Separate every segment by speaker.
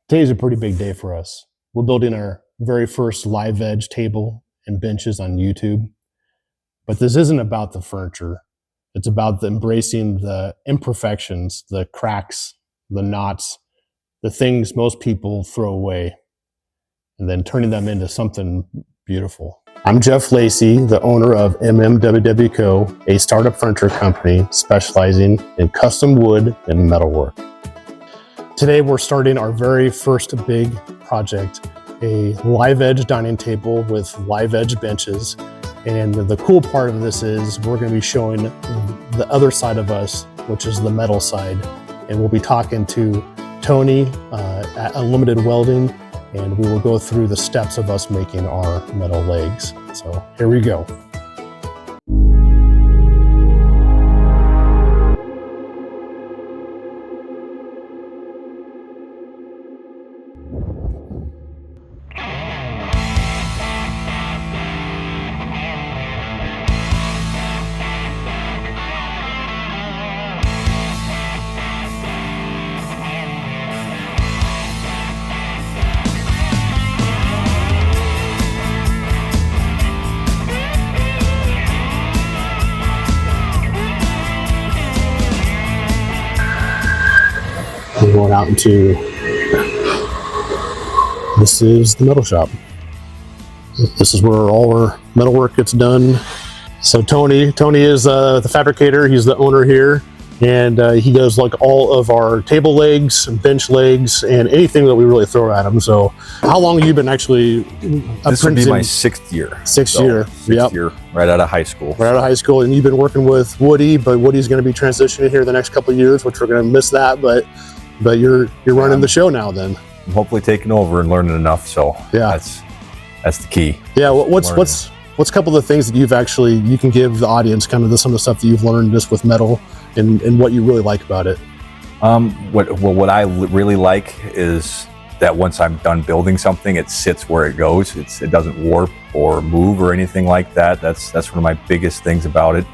Speaker 1: Today's a pretty big day for us. We're building our very first live edge table and benches on YouTube. But this isn't about the furniture. It's about embracing the imperfections, the cracks, the knots, the things most people throw away, and then turning them into something beautiful. I'm Jeff Lacey, the owner of MMWWco, a startup furniture company specializing in custom wood and metalwork. Today we're starting our very first big project, a live edge dining table with live edge benches. And the cool part of this is we're going to be showing the other side of us, which is the metal side. And we'll be talking to Tony at Unlimited Welding, and we will go through the steps of us making our metal legs. So here we go. We're going out into, this is the metal shop. This is where all our metal work gets done. So Tony is the fabricator. He's the owner here, and he does like all of our table legs, bench legs, and anything that we really throw at him. So how long have you been actually
Speaker 2: This would be my sixth year.
Speaker 1: Sixth year,
Speaker 2: right out of high school.
Speaker 1: Right out of high school, and you've been working with Woody, but Woody's going to be transitioning here the next couple of years, which we're going to miss that, but you're running the show now then.
Speaker 2: I'm hopefully taking over and learning enough, so
Speaker 1: yeah,
Speaker 2: that's the key.
Speaker 1: Yeah, what's a couple of things that you can give the audience kind of some of the stuff that you've learned just with metal and what you really like about it?
Speaker 2: What I really like is that once I'm done building something, it sits where it goes. It doesn't warp or move or anything like that. That's one of my biggest things about it.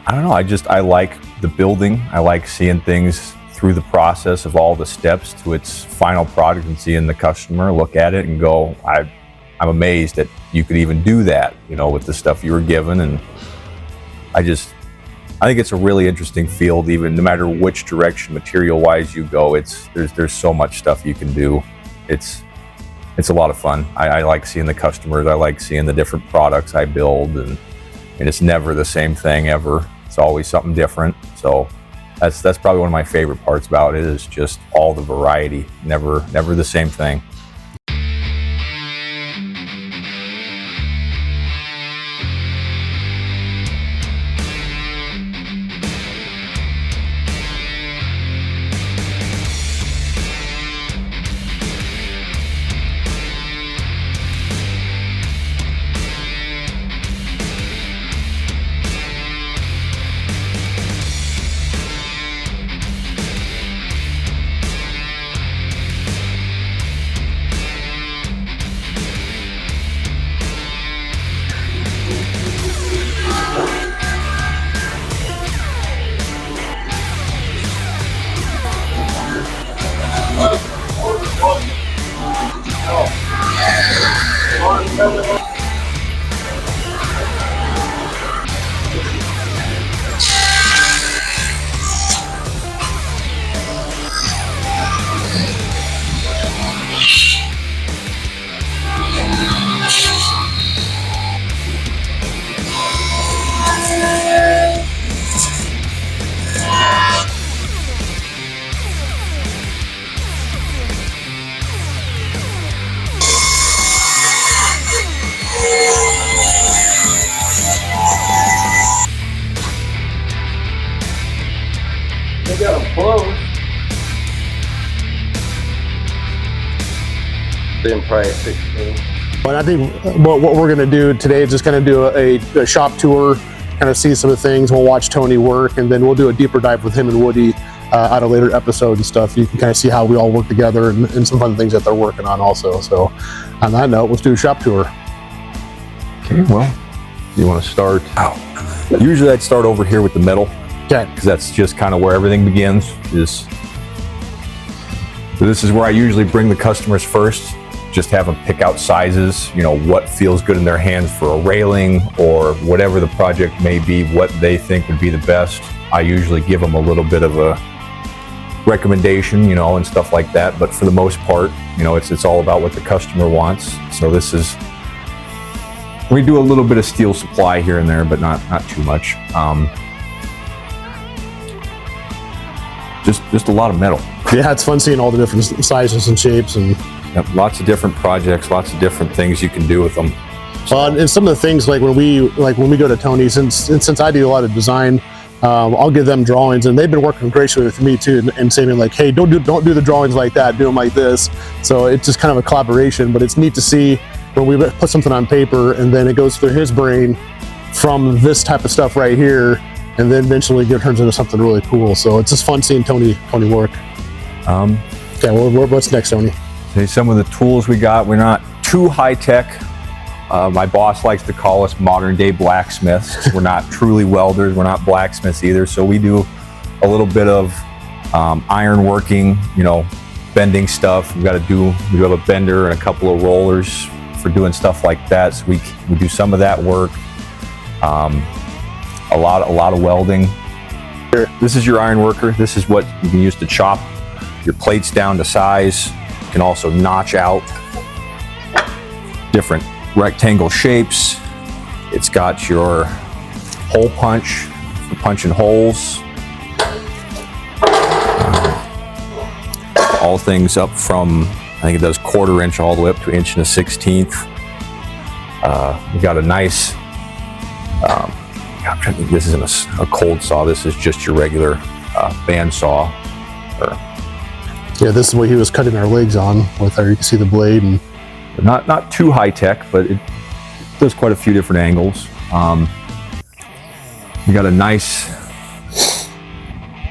Speaker 2: I don't know, I like the building. I like seeing things through the process of all the steps to its final product and seeing the customer look at it and go, I'm amazed that you could even do that, with the stuff you were given. And I think it's a really interesting field, even no matter which direction material wise you go. There's so much stuff you can do. It's a lot of fun. I like seeing the customers. I like seeing the different products I build, and it's never the same thing ever. It's always something different. So that's probably one of my favorite parts about it, is just all the variety. Never the same thing.
Speaker 3: They got them closed. Then probably 16.
Speaker 1: But I think what we're going to do today is just kind of do a shop tour, kind of see some of the things. We'll watch Tony work, and then we'll do a deeper dive with him and Woody at a later episode and stuff. You can kind of see how we all work together and some fun things that they're working on also. So on that note, let's do a shop tour.
Speaker 2: Okay, well, you want to start? Usually I'd start over here with the metal.
Speaker 1: Okay.
Speaker 2: Because that's just kind of where everything begins. This is where I usually bring the customers first, just have them pick out sizes, you know, what feels good in their hands for a railing or whatever the project may be, what they think would be the best. I usually give them a little bit of a recommendation, you know, and stuff like that. But for the most part, you know, it's all about what the customer wants. So we do a little bit of steel supply here and there, but not too much. Just a lot of metal.
Speaker 1: Yeah, it's fun seeing all the different sizes and shapes, and
Speaker 2: yep, lots of different projects, lots of different things you can do with them.
Speaker 1: and some of the things like when we go to Tony's, and since I do a lot of design, I'll give them drawings, and they've been working graciously with me too, and saying like, hey, don't do the drawings like that, do them like this. So it's just kind of a collaboration, but it's neat to see when we put something on paper and then it goes through his brain from this type of stuff right here, and then eventually it turns into something really cool. So it's just fun seeing Tony work. Okay, what's next, Tony?
Speaker 2: Okay, some of the tools we got, we're not too high tech. My boss likes to call us modern day blacksmiths. We're not truly welders, we're not blacksmiths either. So we do a little bit of iron working, you know, bending stuff. We do have a bender and a couple of rollers for doing stuff like that. So we do some of that work. A lot of welding. This is your iron worker. This is what you can use to chop your plates down to size. You can also notch out different rectangle shapes. It's got your hole punch for punching holes. All things up from, I think it does 1/4 inch all the way up to 1 1/16. We got a nice, I'm trying to think, this isn't a cold saw. This is just your regular band saw.
Speaker 1: Yeah, this is what he was cutting our legs on with. You can see the blade, and
Speaker 2: not too high tech, but it does quite a few different angles. We got a nice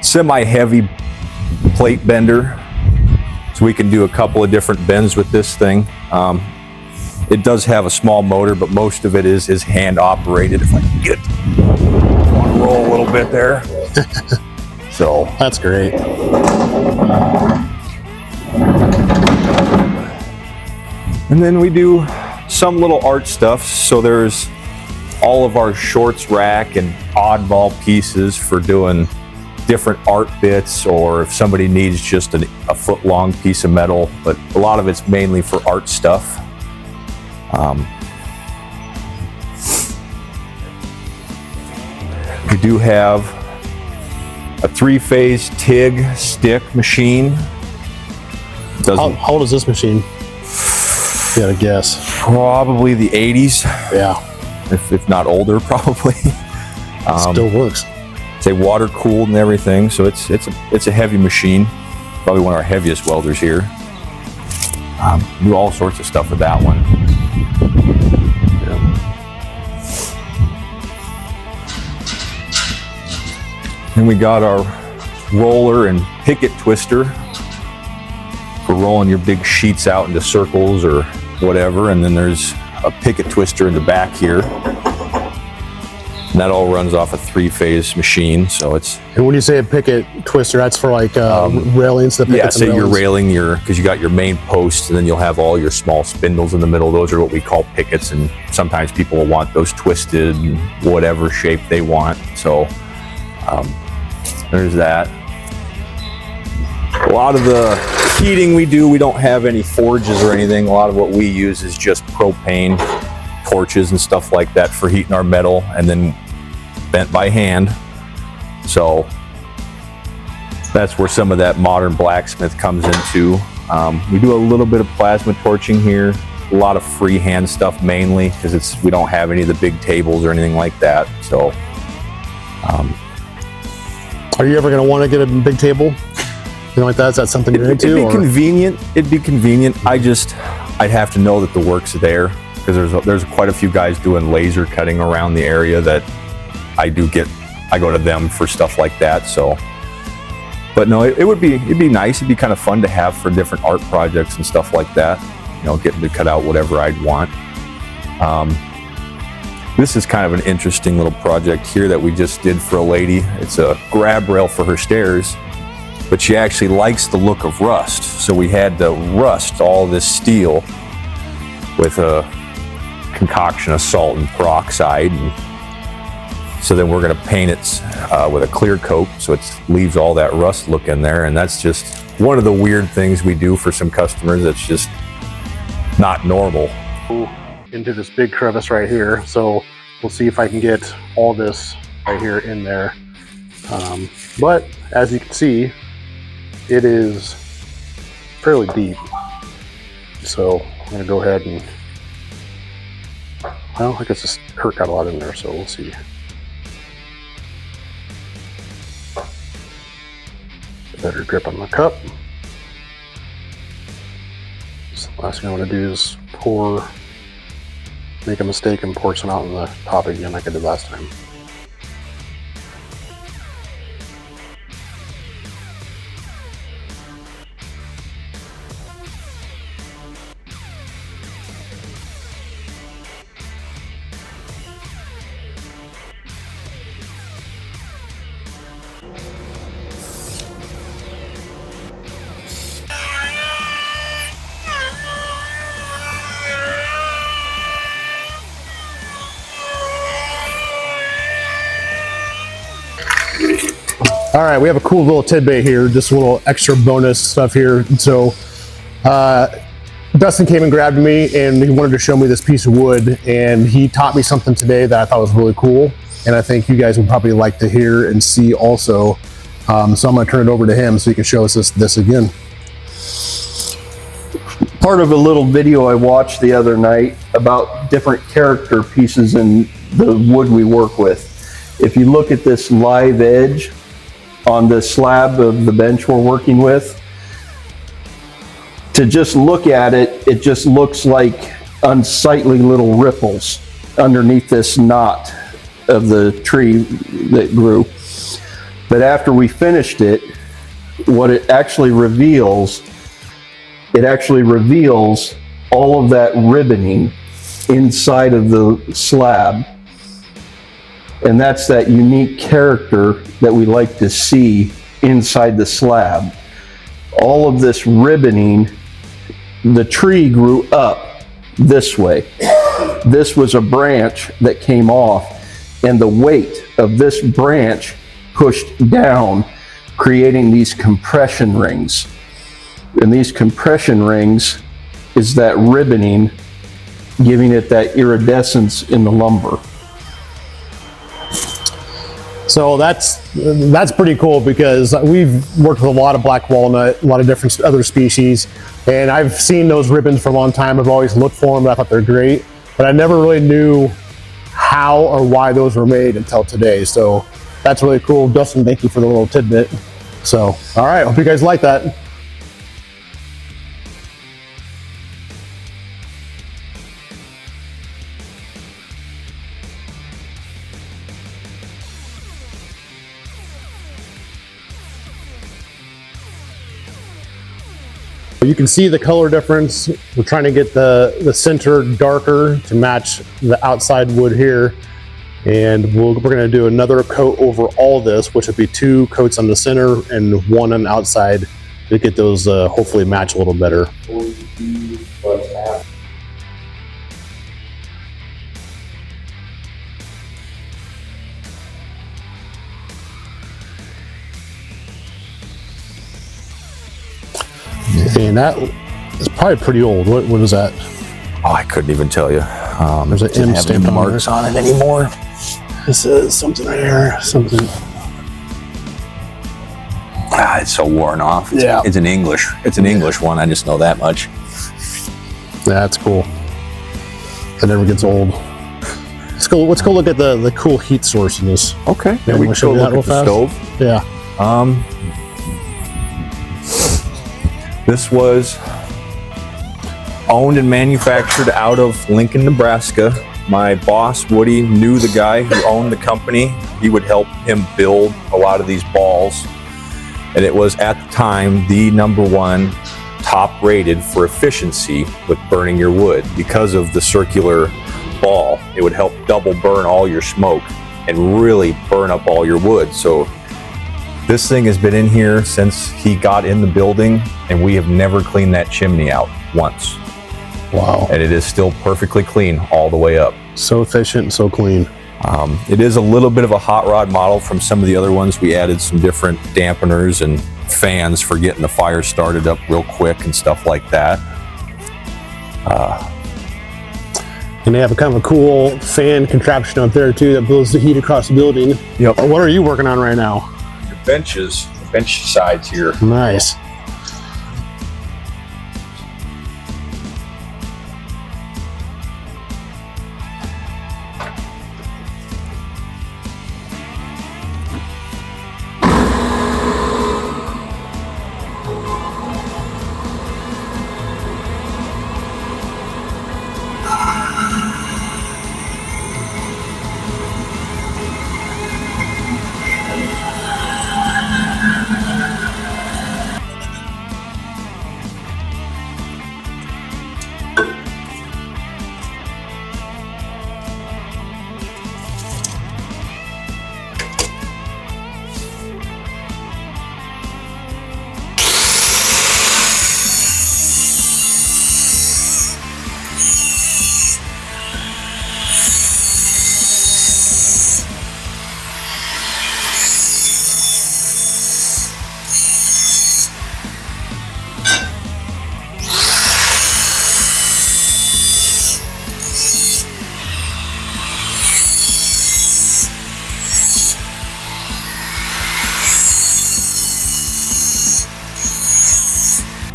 Speaker 2: semi-heavy plate bender, so we can do a couple of different bends with this thing. It does have a small motor, but most of it is hand operated. If I can get on a roll a little bit there. So
Speaker 1: that's great.
Speaker 2: And then we do some little art stuff. So there's all of our shorts rack and oddball pieces for doing different art bits, or if somebody needs just a foot long piece of metal, but a lot of it's mainly for art stuff. We do have a 3-phase TIG stick machine.
Speaker 1: How old is this machine? You gotta guess.
Speaker 2: Probably the 80s.
Speaker 1: Yeah.
Speaker 2: If not older, probably.
Speaker 1: Still works.
Speaker 2: It's a water cooled and everything, so it's a heavy machine. Probably one of our heaviest welders here. Do all sorts of stuff with that one. Then we got our roller and picket twister for rolling your big sheets out into circles or whatever. And then there's a picket twister in the back here. And that all runs off a 3-phase machine. So it's.
Speaker 1: And when you say a picket twister, that's for like railings.
Speaker 2: Yeah, say you're railing because you got your main post, and then you'll have all your small spindles in the middle. Those are what we call pickets, and sometimes people will want those twisted in whatever shape they want. So there's that. A lot of the heating we don't have any forges or anything. A lot of what we use is just propane torches and stuff like that for heating our metal, and then bent by hand. So that's where some of that modern blacksmith comes into. We do a little bit of plasma torching here, a lot of freehand stuff mainly, because we don't have any of the big tables or anything like that. So
Speaker 1: are you ever going to want to get a big table? Anything like that? Is that something you're into?
Speaker 2: It'd be convenient. It'd be convenient. I'd have to know that the work's there, because there's quite a few guys doing laser cutting around the area that I go to them for stuff like that. So, but no, it'd be nice. It'd be kind of fun to have for different art projects and stuff like that. You know, getting to cut out whatever I'd want. This is kind of an interesting little project here that we just did for a lady. It's a grab rail for her stairs, but she actually likes the look of rust. So we had to rust all this steel with a concoction of salt and peroxide. And so then we're gonna paint it with a clear coat so it leaves all that rust look in there. And that's just one of the weird things we do for some customers that's just not normal.
Speaker 1: Into this big crevice right here, so we'll see if I can get all this right here in there. But as you can see, it is fairly deep, so I'm gonna go ahead and, well, I guess this Kurt got a lot in there, so we'll see. Better grip on the cup. So the last thing I want to do is make a mistake and pour some out on the top again like I did last time. All right, we have a cool little tidbit here, just a little extra bonus stuff here. So Dustin came and grabbed me and he wanted to show me this piece of wood, and he taught me something today that I thought was really cool, and I think you guys would probably like to hear and see also. So I'm gonna turn it over to him so he can show us this again.
Speaker 4: Part of a little video I watched the other night about different character pieces in the wood we work with. If you look at this live edge on the slab of the bench we're working with, to just look at it, it just looks like unsightly little ripples underneath this knot of the tree that grew. But after we finished it, what it actually reveals all of that ribboning inside of the slab. And that's that unique character that we like to see inside the slab. All of this ribboning, the tree grew up this way. This was a branch that came off, and the weight of this branch pushed down, creating these compression rings. And these compression rings is that ribboning, giving it that iridescence in the lumber.
Speaker 1: So that's pretty cool, because we've worked with a lot of black walnut, a lot of different other species, and I've seen those ribbons for a long time. I've always looked for them, I thought they're great, but I never really knew how or why those were made until today. So that's really cool. Dustin, thank you for the little tidbit. So, all right, hope you guys like that. You can see the color difference. We're trying to get the center darker to match the outside wood here. And we're gonna do another coat over all this, which would be 2 coats on the center and 1 on the outside to get those hopefully match a little better. And that is probably pretty old. What is that?
Speaker 2: Oh, I couldn't even tell you.
Speaker 1: There's an M stamp on
Speaker 2: marks on it anymore.
Speaker 1: This is something right here. Something.
Speaker 2: It's so worn off.
Speaker 1: Yeah.
Speaker 2: It's an English. It's an English one. I just know that much.
Speaker 1: That's cool. That never gets old. Let's go look at the cool heat source in this.
Speaker 2: Okay.
Speaker 1: Yeah,
Speaker 2: we can
Speaker 1: show
Speaker 2: go
Speaker 1: that
Speaker 2: look
Speaker 1: real
Speaker 2: at the
Speaker 1: fast.
Speaker 2: stove.
Speaker 1: Yeah.
Speaker 2: This was owned and manufactured out of Lincoln, Nebraska. My boss, Woody, knew the guy who owned the company. He would help him build a lot of these balls. And it was at the time the #1 top rated for efficiency with burning your wood because of the circular ball. It would help double burn all your smoke and really burn up all your wood. So this thing has been in here since he got in the building, and we have never cleaned that chimney out once.
Speaker 1: Wow.
Speaker 2: And it is still perfectly clean all the way up.
Speaker 1: So efficient and so clean.
Speaker 2: It is a little bit of a hot rod model from some of the other ones. We added some different dampeners and fans for getting the fire started up real quick and stuff like that.
Speaker 1: And they have a kind of a cool fan contraption up there too that blows the heat across the building.
Speaker 2: Yep.
Speaker 1: What are you working on right now?
Speaker 2: Your benches, the bench sides here.
Speaker 1: Nice.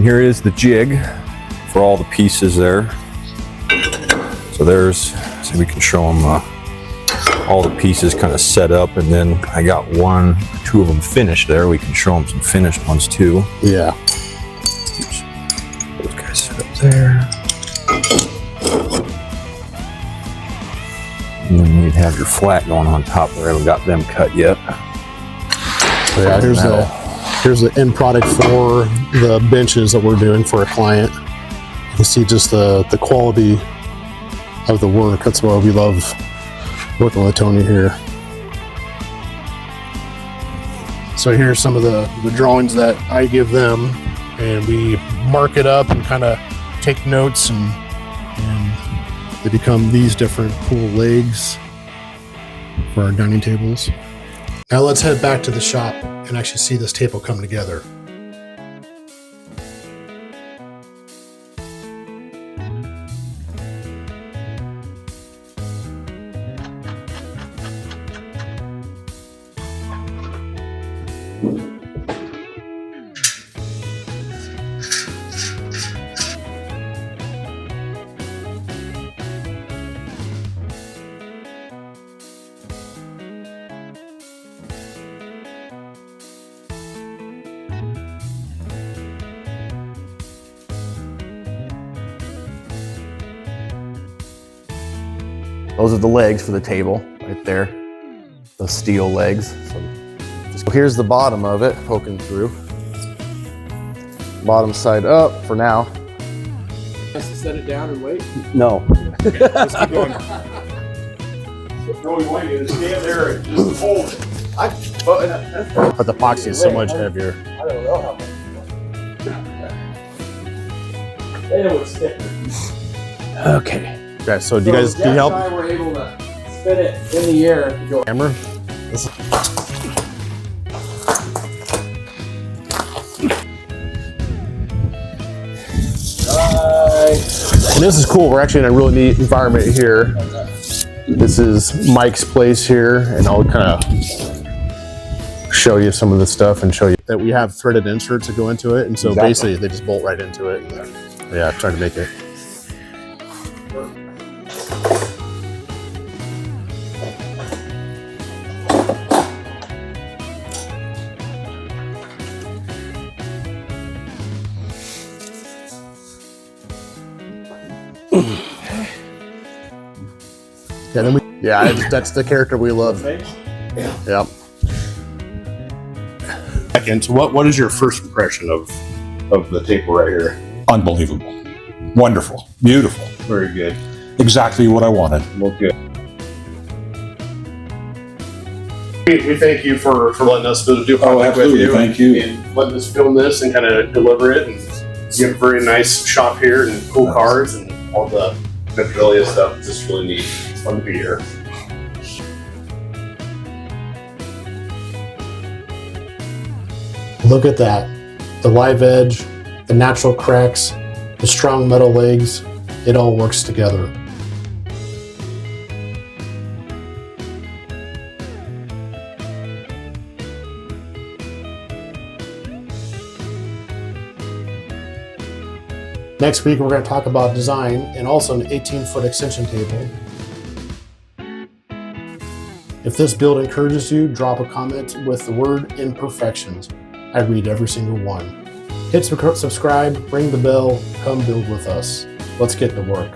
Speaker 2: Here is the jig for all the pieces there. So there's, so we can show them all the pieces kind of set up, and then I got one, two of them finished there. We can show them some finished ones too.
Speaker 1: Yeah.
Speaker 2: Those guys set up there. And then you'd have your flat going on top there. I haven't got them cut yet.
Speaker 1: So yeah, here's the end product for the benches that we're doing for a client. You can see just the quality of the work. That's why we love working with Tony here. So here's some of the drawings that I give them, and we mark it up and kind of take notes, and they become these different cool legs for our dining tables. Now let's head back to the shop and actually see this table come together.
Speaker 5: Those are the legs for the table right there, the steel legs. So here's the bottom of it poking through. Bottom side up for now.
Speaker 3: Just to set it down and wait.
Speaker 5: No.
Speaker 3: Let's keep going. No, you want you to stand there and just hold it.
Speaker 1: But the epoxy is so much heavier.
Speaker 3: I don't know how much. They know it's thicker.
Speaker 1: Okay. Okay, so do you guys need help?
Speaker 3: Jeff and I were able to spin it in the air to go.
Speaker 1: Camera? And this is cool. We're actually in a really neat environment here. This is Mike's place here, and I'll kind of show you some of the stuff and show you that we have threaded inserts that go into it, and so basically they just bolt right into it. Yeah, try to make it. Yeah, then that's the character we love. Yeah. Again, so what is your first impression of the table right here?
Speaker 6: Unbelievable. Wonderful. Beautiful.
Speaker 1: Very good.
Speaker 6: exactly what I wanted.
Speaker 2: Look good.
Speaker 1: We thank you for letting us do a project with you.
Speaker 6: Thank you.
Speaker 1: And letting us film this and kind of deliver it. And you have a very nice shop here and cool cars and all the memorabilia stuff. It's just really neat. It's fun to be here. Look at that. The live edge, the natural cracks, the strong metal legs, it all works together. Next week, we're going to talk about design and also an 18-foot extension table. If this build encourages you, drop a comment with the word imperfections. I read every single one. Hit subscribe, ring the bell, come build with us. Let's get to work.